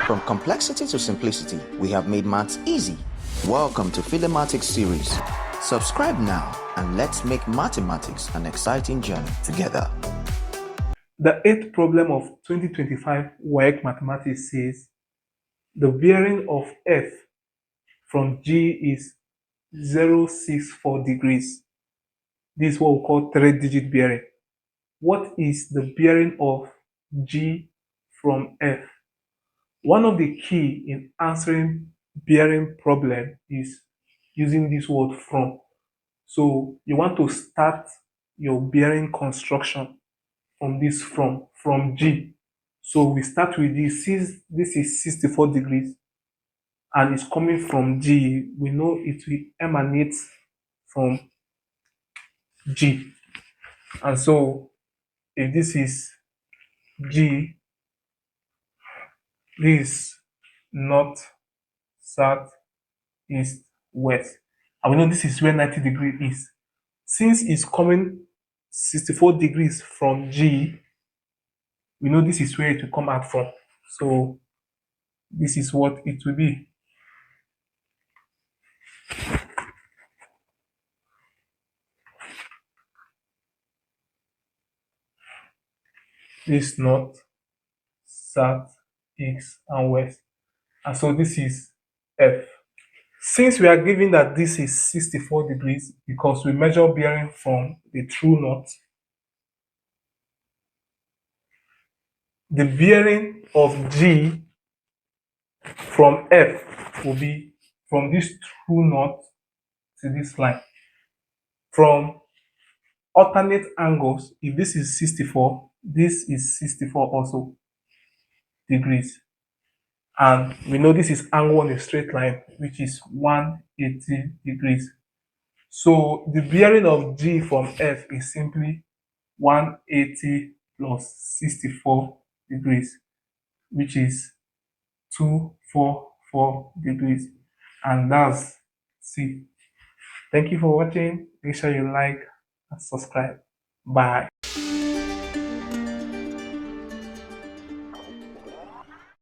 From complexity to simplicity, we have made maths easy. Welcome to Philemathics series. Subscribe now and let's make mathematics an exciting journey together. The eighth problem of 2025 WAEC mathematics says the bearing of F from G is 064 degrees. This is what we call three-digit bearing. What is the bearing of G from F? One of the key in answering bearing problem is using this word from. So you want to start your bearing construction from this from G. So we start with this. Since this is 64 degrees and it's coming from G, we know it will emanate from G. And so if this is G, this north, south, east, west. And we know this is where 90 degrees is. Since it's coming 64 degrees from G, we know this is where it will come out from. So this is what it will be. This north, south, east, and west. And so this is F. Since we are given that this is 64 degrees, because we measure bearing from the true north, the bearing of G from F will be from this true north to this line. From alternate angles, if this is 64, this is 64 also degrees. And we know this is angle on a straight line, which is 180 degrees. So the bearing of G from F is simply 180 plus 64 degrees, which is 244 degrees. And that's C. Thank you for watching. Make sure you like and subscribe. Bye.